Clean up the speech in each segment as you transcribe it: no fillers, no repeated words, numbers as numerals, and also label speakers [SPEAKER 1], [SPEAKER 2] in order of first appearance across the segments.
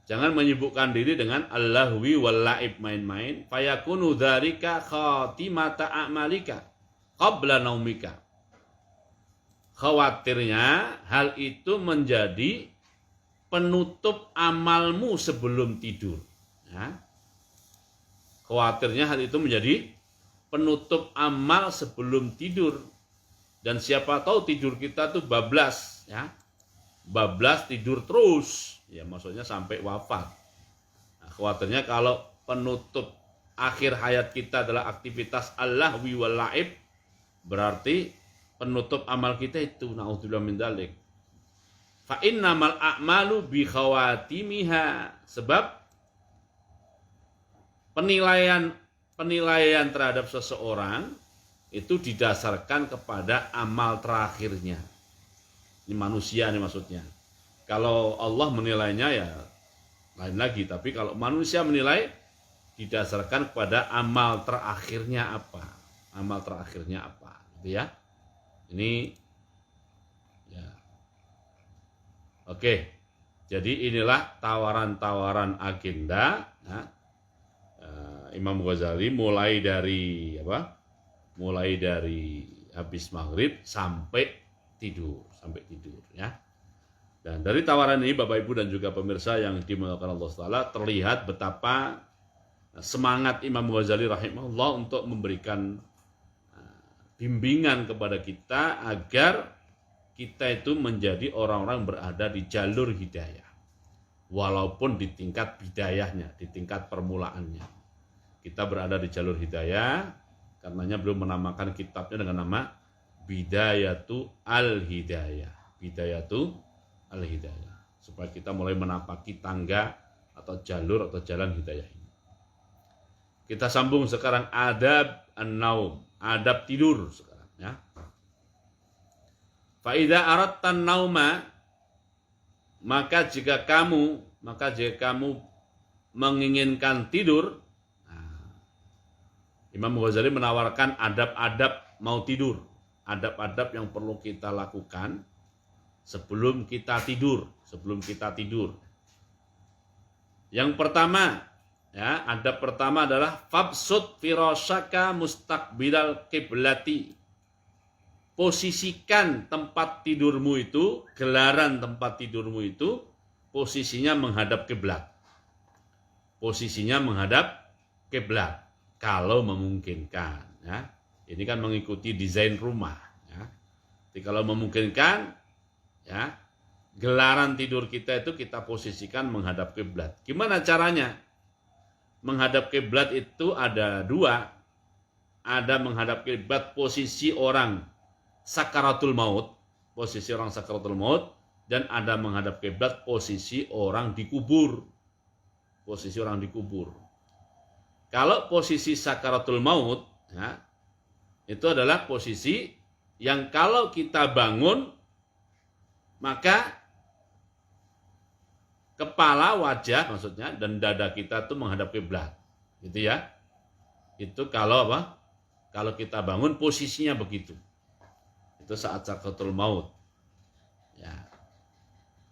[SPEAKER 1] Jangan menyibukkan diri dengan allahwi wal laib, main-main. Fayakunu dzalika khatimata a'malika qabla naumika. Khawatirnya hal itu menjadi penutup amalmu sebelum tidur. Ya. Khawatirnya hal itu menjadi penutup amal sebelum tidur. Dan siapa tahu tidur kita tuh bablas, ya. Bablas tidur terus, ya maksudnya sampai wafat. Nah, khawatirnya kalau penutup akhir hayat kita adalah aktivitas allahwi wal laib, berarti penutup amal kita itu naudzubillah min dzalik. Fa innamal a'malu bi khawatimiha, sebab penilaian terhadap seseorang itu didasarkan kepada amal terakhirnya. Ini manusia nih maksudnya. Kalau Allah menilainya ya lain lagi, tapi kalau manusia menilai didasarkan kepada amal terakhirnya apa. Amal terakhirnya apa, gitu ya. Ini ya. Oke. Jadi inilah tawaran-tawaran agenda, ya. Imam Ghazali mulai dari apa? Mulai dari habis maghrib sampai tidur ya. Dan dari tawaran ini Bapak Ibu dan juga pemirsa yang dimuliakan Allah Taala, terlihat betapa semangat Imam Ghazali rahimahullah untuk memberikan bimbingan kepada kita agar kita itu menjadi orang-orang berada di jalur hidayah, walaupun di tingkat bidayahnya, di tingkat permulaannya kita berada di jalur hidayah. Karenanya belum menamakan kitabnya dengan nama Bidayatu Al-Hidayah. Bidayatu Al-Hidayah. Supaya kita mulai menapaki tangga atau jalur atau jalan hidayah ini. Kita sambung sekarang adab an-naum, adab tidur sekarang ya. Fa idza aradta an-nauma, maka jika kamu menginginkan tidur, Imam Ghazali menawarkan adab-adab mau tidur, adab-adab yang perlu kita lakukan sebelum kita tidur, Yang pertama, ya, adab pertama adalah fabsut firashaka mustaqbilal qiblati. Posisikan tempat tidurmu itu, gelaran tempat tidurmu itu posisinya menghadap kiblat. Posisinya menghadap kiblat. Kalau memungkinkan, ya. Ini kan mengikuti desain rumah, ya. Jadi kalau memungkinkan, ya, gelaran tidur kita itu kita posisikan menghadap kiblat. Gimana caranya? Menghadap kiblat itu ada dua. Ada menghadap kiblat posisi orang sakaratul maut, dan ada menghadap kiblat posisi orang dikubur. Kalau posisi sakaratul maut, ya, itu adalah posisi yang kalau kita bangun, maka kepala, wajah maksudnya, dan dada kita itu menghadap kiblat, gitu ya. Itu kalau apa? Kalau kita bangun posisinya begitu. Itu saat sakaratul maut. Ya.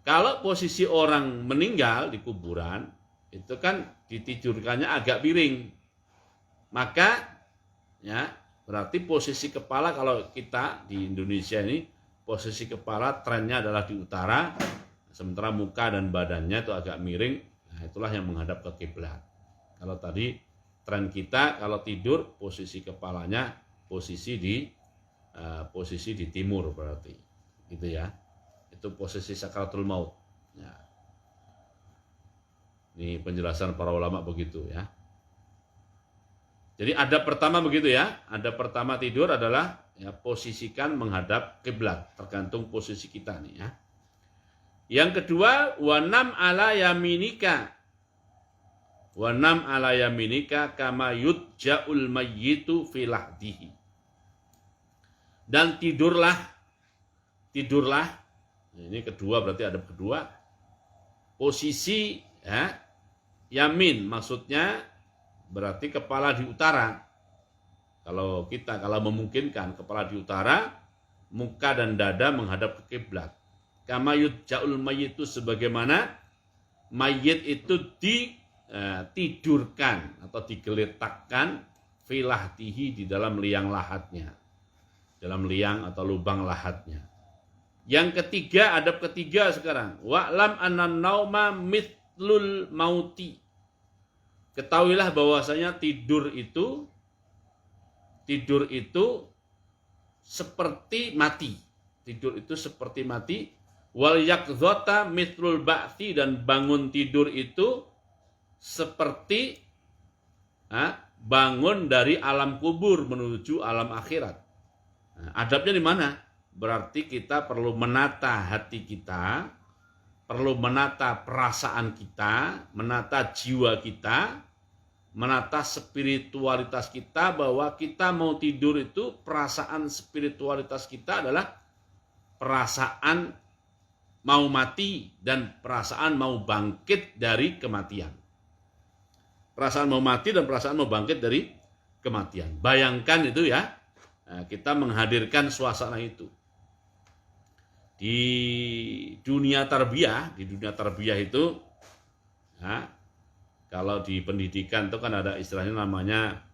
[SPEAKER 1] Kalau posisi orang meninggal di kuburan, itu kan ditidurkannya agak miring, maka ya berarti posisi kepala, kalau kita di Indonesia ini posisi kepala trennya adalah di utara, sementara muka dan badannya itu agak miring. Nah, itulah yang menghadap ke kiblat. Kalau tadi tren kita kalau tidur posisi kepalanya posisi di timur, berarti gitu ya. Itu posisi sakaratul maut ya. Ini penjelasan para ulama begitu ya. Jadi adab pertama begitu ya. Adab pertama tidur adalah ya, posisikan menghadap kiblat, tergantung posisi kita nih ya. Yang kedua, wanam ala yaminika. Wanam ala yaminika kama yudja'ul mayyitu fi lahdihi. Dan tidurlah. Ini kedua, berarti adab kedua. Posisi ya, yamin maksudnya berarti kepala di utara. Kalau memungkinkan kepala di utara, muka dan dada menghadap ke kiblat. Kama yudja'ul mayyitu, sebagaimana mayit itu ditidurkan atau digeletakkan filahtihi di dalam liang lahatnya, dalam liang atau lubang lahatnya. Yang ketiga, adab ketiga sekarang, wa'lam annan nauma mithlul mauti. Ketahuilah bahwasanya tidur itu seperti mati. Tidur itu seperti mati. Wal yaqdzata mithlul ba'thi, dan bangun tidur itu seperti bangun dari alam kubur menuju alam akhirat. Nah, adabnya di mana? Berarti kita perlu menata hati kita, perlu menata perasaan kita, menata jiwa kita, menata spiritualitas kita, bahwa kita mau tidur itu perasaan spiritualitas kita adalah perasaan mau mati dan perasaan mau bangkit dari kematian. Perasaan mau mati dan perasaan mau bangkit dari kematian. Bayangkan itu ya, kita menghadirkan suasana itu. Di dunia tarbiyah itu, kalau di pendidikan itu kan ada istilahnya namanya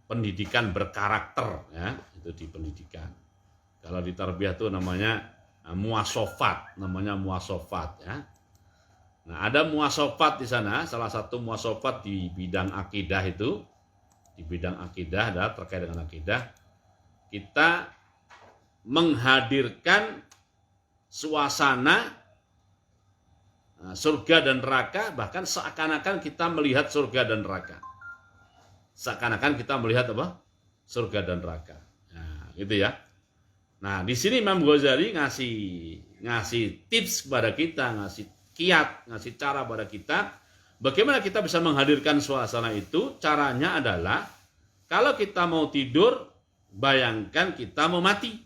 [SPEAKER 1] pendidikan berkarakter, ya, itu di pendidikan. Kalau di tarbiyah itu namanya muasofat, ya. Nah, ada muasofat di sana, salah satu muasofat di bidang akidah itu, di bidang akidah ada terkait dengan akidah, kita menghadirkan suasana surga dan neraka, bahkan seakan-akan kita melihat surga dan neraka. Seakan-akan kita melihat apa? Surga dan neraka. Nah, gitu ya. Nah, di sini Imam Ghazali ngasih tips kepada kita, ngasih kiat, ngasih cara pada kita bagaimana kita bisa menghadirkan suasana itu. Caranya adalah kalau kita mau tidur, bayangkan kita mau mati.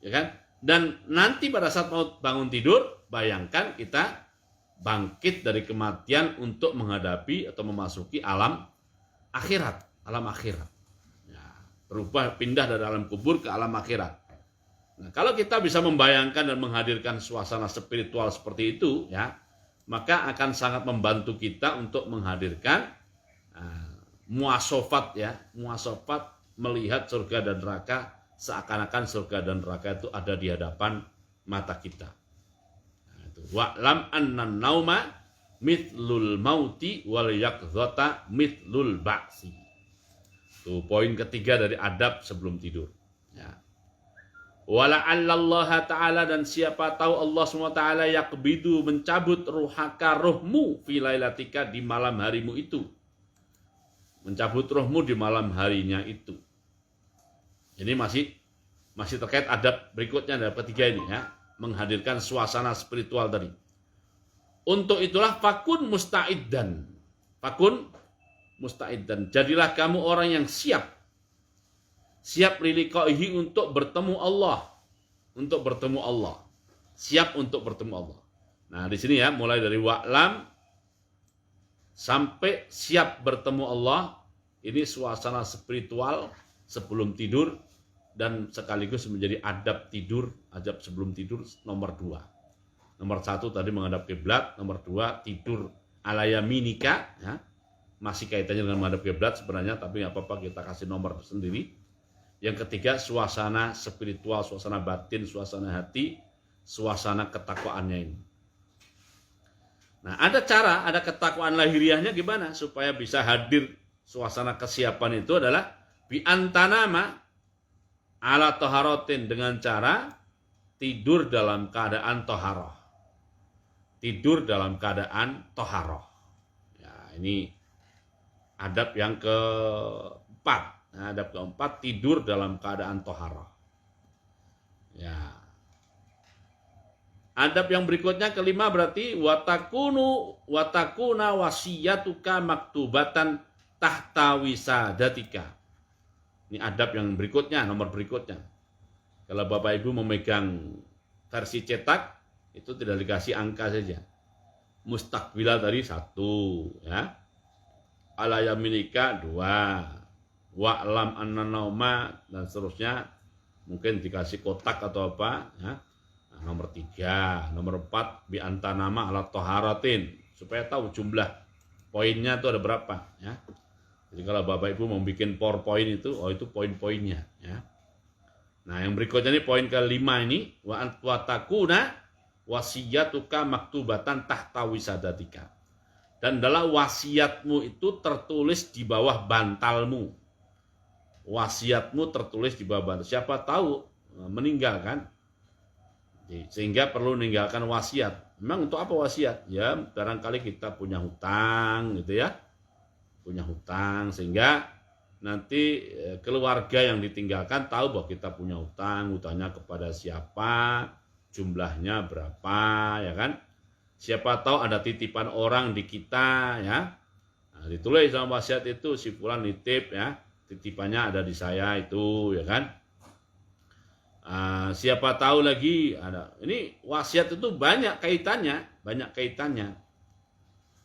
[SPEAKER 1] Ya kan? Dan nanti pada saat mau bangun tidur, bayangkan kita bangkit dari kematian untuk menghadapi atau memasuki alam akhirat, Ya, berubah, pindah dari alam kubur ke alam akhirat. Nah, kalau kita bisa membayangkan dan menghadirkan suasana spiritual seperti itu, ya, maka akan sangat membantu kita untuk menghadirkan muasofat, ya, muasofat melihat surga dan neraka, seakan-akan surga dan neraka itu ada di hadapan mata kita. Nah, itu wa'lam annan nauma mithlul mauti wal yaqdzata mithlul ba'si. Itu poin ketiga dari adab sebelum tidur. Ya. Wala'allallaha ta'ala, dan siapa tahu Allah SWT yakbidu, mencabut ruhaka, ruhmu, fi lailatika, di malam harimu itu. Mencabut ruhmu di malam harinya itu. Ini masih terkait adab berikutnya, adab ketiga ini, ya, menghadirkan suasana spiritual tadi. Untuk itulah fakun musta'iddan. Fakun musta'iddan. Jadilah kamu orang yang siap liliqaihi, untuk bertemu Allah. Untuk bertemu Allah. Siap untuk bertemu Allah. Nah, di sini ya, mulai dari wa'lam sampai siap bertemu Allah. Ini suasana spiritual sebelum tidur, dan sekaligus menjadi adab tidur, adab sebelum tidur nomor 2. Nomor 1 tadi menghadap kiblat, nomor 2 tidur ala yaminika, ya. Masih kaitannya dengan menghadap kiblat sebenarnya, tapi nggak apa-apa, kita kasih nomor sendiri. Yang ketiga, suasana spiritual, suasana batin, suasana hati, suasana ketakwaannya ini. Nah, ada ketakwaan lahiriahnya gimana supaya bisa hadir suasana kesiapan itu, adalah bi antanama ala toharotin, dengan cara tidur dalam keadaan toharoh. Tidur dalam keadaan toharoh. Ya, ini adab yang keempat. Nah, adab keempat, tidur dalam keadaan toharoh. Ya. Adab yang berikutnya kelima berarti watakuna wasiyatuka maktubatan tahta wisadatika. Ini adab yang berikutnya, nomor berikutnya. Kalau Bapak Ibu memegang versi cetak, itu tidak dikasih angka saja. Mustaqbilah tadi 1, ya. Ala yaminika 2. Wa'lam anna nauma, dan seterusnya. Mungkin dikasih kotak atau apa, ya. Nomor 3, nomor 4 bi antanama ala toharatin, supaya tahu jumlah poinnya itu ada berapa ya. Jadi kalau Bapak Ibu mau bikin PowerPoint itu, itu poin-poinnya ya. Nah, yang berikutnya ini poin kelima ini, wa takuna wasiyatuka maktubatan tahta wisadatika. Dan adalah wasiatmu itu tertulis di bawah bantalmu. Wasiatmu tertulis di bawah bantal. Siapa tahu meninggal kan? Sehingga perlu meninggalkan wasiat. Memang untuk apa wasiat? Ya barangkali kita punya hutang gitu ya. Punya hutang sehingga nanti keluarga yang ditinggalkan tahu bahwa kita punya hutang, hutangnya kepada siapa, jumlahnya berapa ya kan. Siapa tahu ada titipan orang di kita ya. Nah, ditulis dalam wasiat itu si fulan nitip ya, titipannya ada di saya itu ya kan. Siapa tahu lagi ada. Ini wasiat itu banyak kaitannya.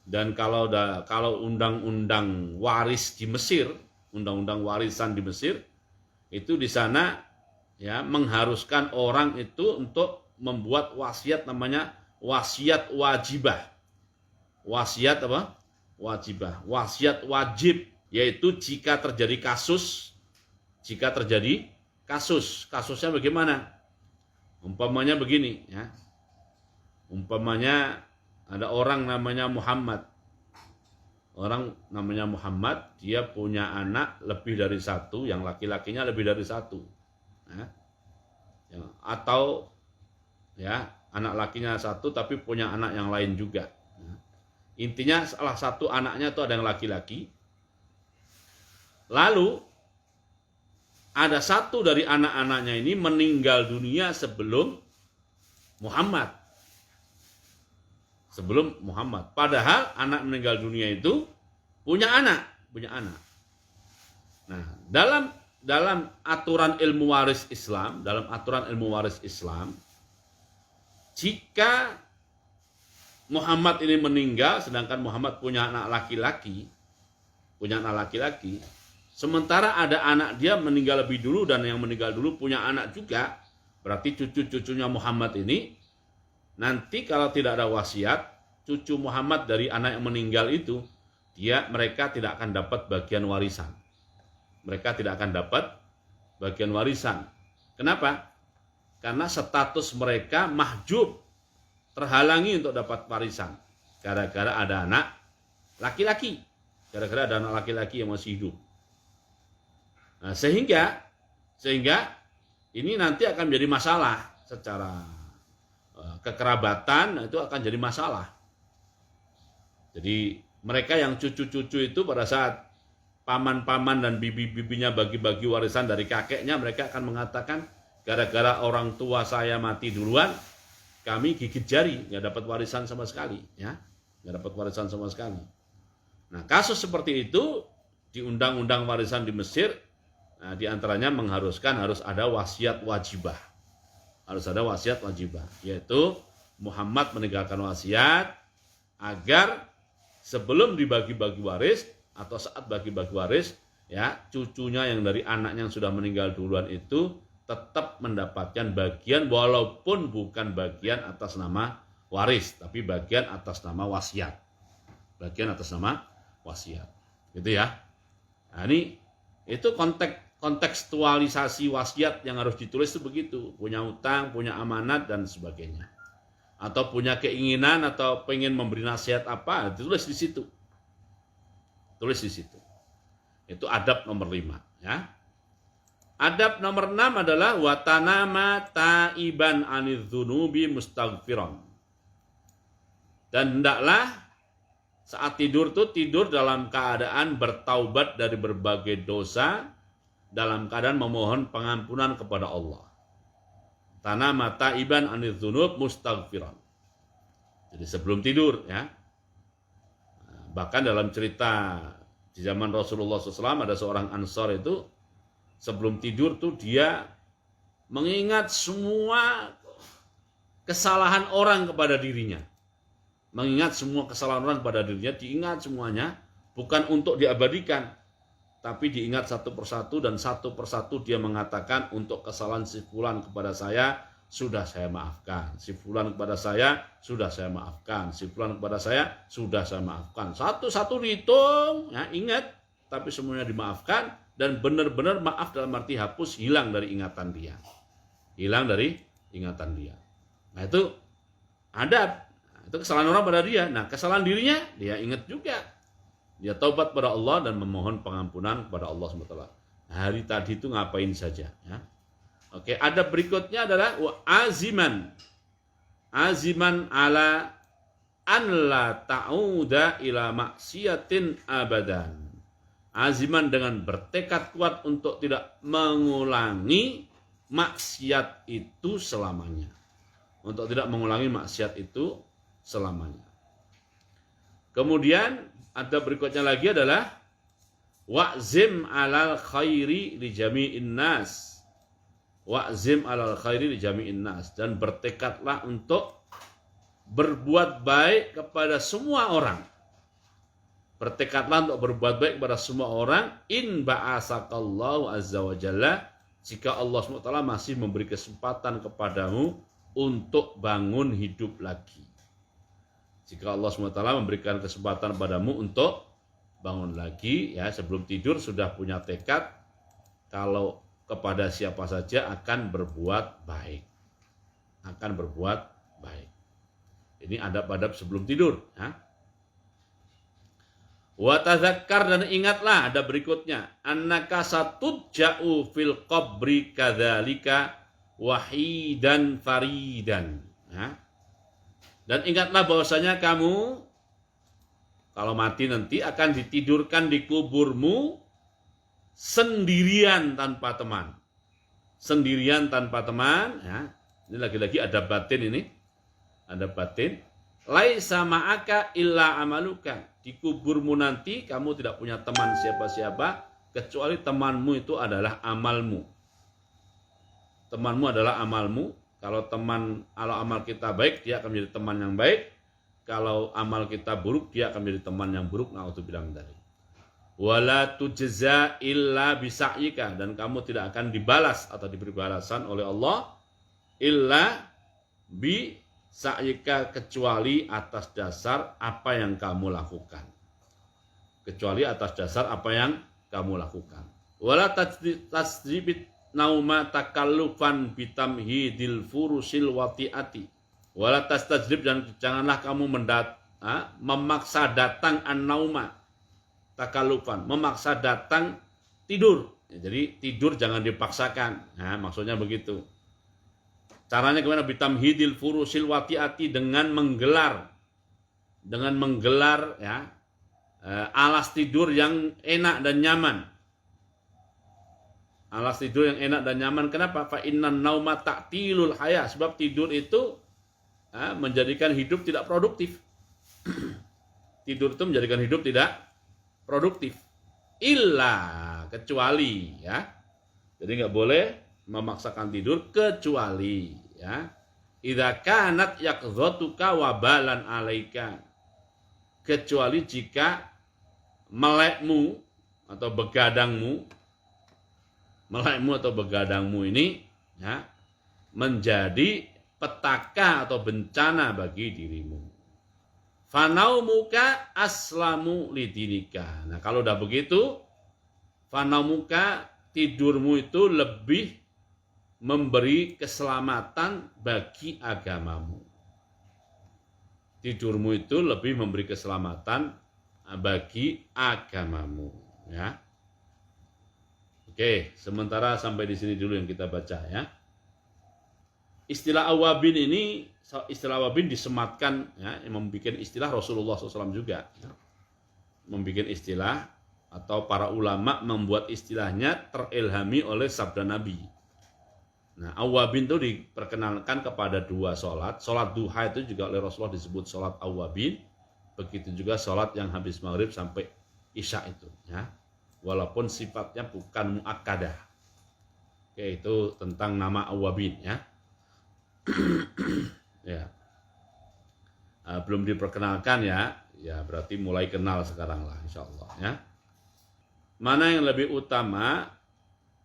[SPEAKER 1] Dan kalau undang-undang waris di Mesir, undang-undang warisan di Mesir, itu di sana ya mengharuskan orang itu untuk membuat wasiat, namanya wasiat wajibah. Wasiat apa? Wajibah. Wasiat wajib, yaitu jika terjadi kasus, kasusnya bagaimana? Umpamanya begini ya. Umpamanya ada orang namanya Muhammad. Orang namanya Muhammad, dia punya anak lebih dari satu, yang laki-lakinya lebih dari satu. Ya. Atau ya, anak lakinya satu tapi punya anak yang lain juga. Ya. Intinya salah satu anaknya itu ada yang laki-laki. Lalu ada satu dari anak-anaknya ini meninggal dunia sebelum Muhammad. Padahal anak meninggal dunia itu punya anak. Nah, dalam aturan ilmu waris Islam, jika Muhammad ini meninggal sedangkan Muhammad punya anak laki-laki, sementara ada anak dia meninggal lebih dulu dan yang meninggal dulu punya anak juga, berarti cucu-cucunya Muhammad ini nanti kalau tidak ada wasiat, cucu Muhammad dari anak yang meninggal itu, mereka tidak akan dapat bagian warisan. Kenapa? Karena status mereka mahjub, terhalangi untuk dapat warisan. Gara-gara ada anak laki-laki. Yang masih hidup. Nah, sehingga ini nanti akan menjadi masalah secara kekerabatan, itu akan jadi masalah. Jadi mereka yang cucu-cucu itu pada saat paman-paman dan bibi-bibinya bagi-bagi warisan dari kakeknya, mereka akan mengatakan gara-gara orang tua saya mati duluan, kami gigit jari, nggak dapat warisan sama sekali, ya, Nah, kasus seperti itu di undang-undang warisan di Mesir, nah, diantaranya mengharuskan harus ada wasiat wajibah. Yaitu Muhammad meninggalkan wasiat agar sebelum dibagi-bagi waris atau saat bagi-bagi waris, ya, cucunya yang dari anaknya yang sudah meninggal duluan itu tetap mendapatkan bagian walaupun bukan bagian atas nama waris, tapi bagian atas nama wasiat. Gitu ya. Nah, itu kontekstualisasi wasiat yang harus ditulis itu begitu, punya utang, punya amanat dan sebagainya, atau punya keinginan atau pengen memberi nasihat apa, ditulis di situ. Itu adab nomor 5 ya. Adab nomor 6 adalah watanama taiban anidzunubi mustaghfiran. Dan hendaklah saat tidur dalam keadaan bertaubat dari berbagai dosa, dalam keadaan memohon pengampunan kepada Allah. Tanama taiban anidzunub mustaghfiran. Jadi sebelum tidur ya. Bahkan dalam cerita di zaman Rasulullah SAW ada seorang Ansor itu sebelum tidur tuh dia mengingat semua kesalahan orang kepada dirinya. Diingat semuanya, bukan untuk diabadikan, tapi diingat satu persatu, dan satu persatu dia mengatakan untuk kesalahan si fulan kepada saya sudah saya maafkan. Si fulan kepada saya sudah saya maafkan. Si fulan kepada saya sudah saya maafkan. Satu-satu dihitung, ya, ingat, tapi semuanya dimaafkan dan benar-benar maaf dalam arti hapus, hilang dari ingatan dia. Hilang dari ingatan dia. Nah, itu adab. Itu kesalahan orang pada dia. Nah, kesalahan dirinya dia ingat juga. Dia taubat pada Allah dan memohon pengampunan kepada Allah SWT. Hari tadi itu ngapain saja, ya. Oke, ada berikutnya adalah aziman ala an la ta'uda ila maksiatin abadan. Aziman dengan bertekad kuat untuk tidak mengulangi maksiat itu selamanya. Untuk tidak mengulangi maksiat itu selamanya. Kemudian ada berikutnya lagi adalah wa'zim alal khairi li jami'in nas. Wa'zim alal khairi li jami'in nas, dan bertekadlah untuk berbuat baik kepada semua orang. Bertekadlah untuk berbuat baik kepada semua orang in ba'asakallahu azza wa jalla, jika Allah SWT masih memberi kesempatan kepadamu untuk bangun hidup lagi. Jika Allah SWT memberikan kesempatan padamu untuk bangun lagi, ya, sebelum tidur sudah punya tekad kalau kepada siapa saja akan berbuat baik. Akan berbuat baik. Ini adab-adab sebelum tidur, ya. Wa tadzakkar, dan ingatlah ada berikutnya, annaka satudja'u fil qabri kadzalika wahidan faridan, ya. Dan ingatlah bahwasanya kamu kalau mati nanti akan ditidurkan di kuburmu sendirian tanpa teman. Sendirian tanpa teman, ya. Ini lagi-lagi ada batin ini. Ada batin. Laisa ma'aka illa amaluka. Di kuburmu nanti kamu tidak punya teman siapa-siapa kecuali temanmu itu adalah amalmu. Temanmu adalah amalmu. Kalau amal kita baik, dia akan menjadi teman yang baik. Kalau amal kita buruk, dia akan menjadi teman yang buruk. Na'udzubillah min dzalik. Wala tujza illa bisa'yika, dan kamu tidak akan dibalas atau diberi balasan oleh Allah illa bisa'yika, kecuali atas dasar apa yang kamu lakukan. Kecuali atas dasar apa yang kamu lakukan. Wala tasribit nauma takallufan bitamhidil furusil wati'ati. Wala tastajrib, dan janganlah kamu memaksa datang an-nauma takalufan, memaksa datang tidur. Jadi tidur jangan dipaksakan. Nah, maksudnya begitu. Caranya gimana? Bitamhidil furusil wati'ati, dengan menggelar ya, alas tidur yang enak dan nyaman. Alas tidur yang enak dan nyaman. Kenapa? Fa innan nauma ta'tilul haya, sebab tidur itu menjadikan hidup tidak produktif. Tidur itu menjadikan hidup tidak produktif. Illa, kecuali, ya. Jadi nggak boleh memaksakan tidur kecuali, ya. Idza kanat yaqdhatuka wabalan alaika. Kecuali jika melekmu atau begadangmu ini, ya, menjadi petaka atau bencana bagi dirimu. Fanaumuka aslamu lidinika. Nah, kalau udah begitu, fanaumuka, tidurmu itu lebih memberi keselamatan bagi agamamu. Tidurmu itu lebih memberi keselamatan bagi agamamu, ya. Oke, sementara sampai di sini dulu yang kita baca, ya. Istilah awabin ini, istilah awabin disematkan, ya, yang membuat istilah Rasulullah SAW juga, ya. Membuat istilah atau para ulama membuat istilahnya terilhami oleh sabda Nabi. Nah, awabin itu diperkenalkan kepada dua sholat. Sholat duha itu juga oleh Rasulullah disebut sholat awabin. Begitu juga sholat yang habis maghrib sampai isya itu, ya. Walaupun sifatnya bukan muakkadah. Oke, itu tentang nama awabin, ya. Ya. Belum diperkenalkan, ya berarti mulai kenal sekarang lah, insya Allah, ya. Mana yang lebih utama,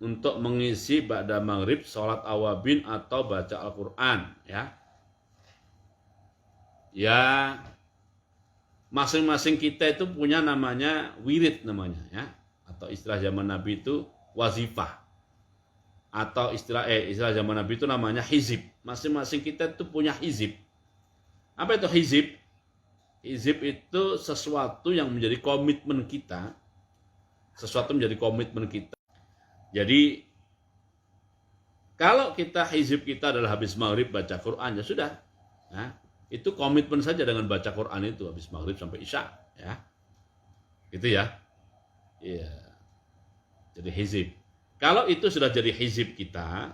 [SPEAKER 1] untuk mengisi ba'da maghrib sholat awabin atau baca Al-Quran, ya. Ya, masing-masing kita itu punya namanya wirid namanya, ya. Atau istilah zaman Nabi itu wazifah. Atau istilah zaman Nabi itu namanya hizib. Masing-masing kita itu punya hizib. Apa itu hizib? Hizib itu sesuatu yang menjadi komitmen kita. Sesuatu menjadi komitmen kita. Jadi kalau kita hizib kita adalah habis maghrib baca Quran, ya sudah. Nah, itu komitmen saja dengan baca Quran itu habis maghrib sampai isya, ya. Gitu ya. Iya. Jadi hizib. Kalau itu sudah jadi hizib kita,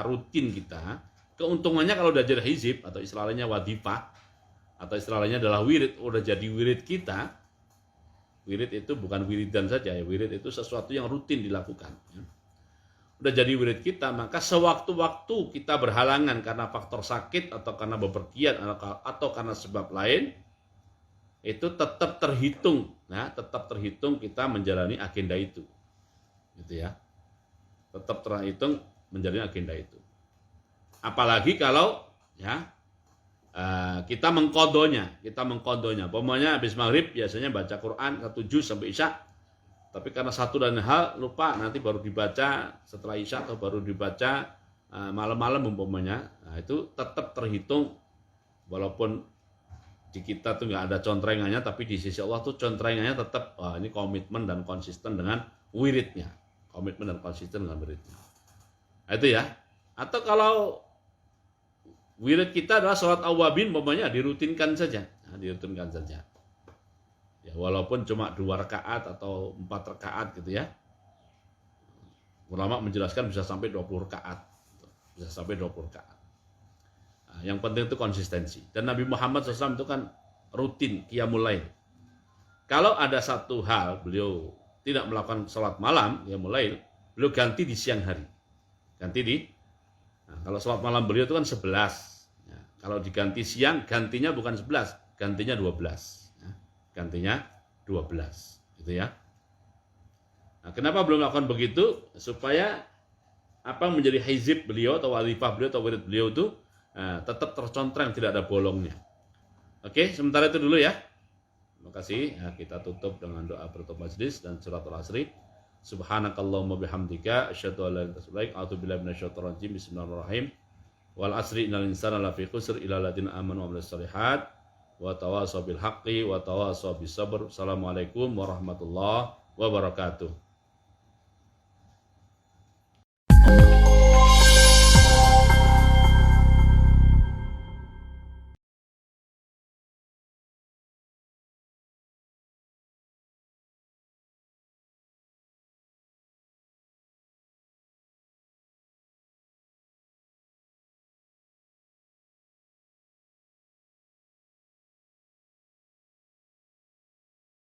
[SPEAKER 1] rutin kita, keuntungannya kalau udah jadi hizib atau istilahnya wadifah atau istilahnya adalah wirid, udah jadi wirid kita. Wirid itu bukan wiridan saja ya, wirid itu sesuatu yang rutin dilakukan. Ya. Udah jadi wirid kita, maka sewaktu-waktu kita berhalangan karena faktor sakit atau karena bepergian atau karena sebab lain, itu tetap terhitung, ya, tetap terhitung kita menjalani agenda itu. Gitu ya. Tetap terhitung menjalani agenda itu. Apalagi kalau ya kita mengkodonya. Pokoknya habis maghrib biasanya baca Quran 1 juz sampai isya. Tapi karena satu dan hal lupa, nanti baru dibaca setelah isya atau baru dibaca malam-malam umpamanya. Nah, itu tetap terhitung walaupun di kita tuh nggak ada contrengannya, tapi di sisi Allah tuh contrengannya tetap ini komitmen dan konsisten dengan wiridnya. Nah, itu ya. Atau kalau wirid kita adalah sholat awabin, umpamanya dirutinkan saja. Ya, walaupun cuma 2 rakaat atau 4 rakaat gitu ya. Ulama menjelaskan bisa sampai 20 rakaat. Nah, yang penting itu konsistensi. Dan Nabi Muhammad SAW itu kan rutin qiyamul lail. Kalau ada satu hal beliau tidak melakukan sholat malam, qiyamul lail, beliau ganti di siang hari. Kalau sholat malam beliau itu kan 11. Ya, kalau diganti siang, gantinya bukan 11, gantinya 12. Ya, gantinya 12. Gitu ya. Nah, kenapa belum melakukan begitu? Supaya apa menjadi hizib beliau atau wadifah beliau atau wirid beliau itu tetap tercontreng, tidak ada bolongnya. Oke, sementara itu dulu ya. Terima kasih. Ya, kita tutup dengan doa penutup majelis dan surat Al-Asri. Subhanakallahumma bihamdika asyhadu an la ilaha illa anta astaghfiruka wa atubu ilaik. Bismillahirrahmanirrahim. Wal asri innal insana lafi khusr illa alladziina aamanu wa 'amilus shalihat wa tawashaw bil haqqi wa tawashaw bis sabr. Assalamualaikum warahmatullahi wabarakatuh.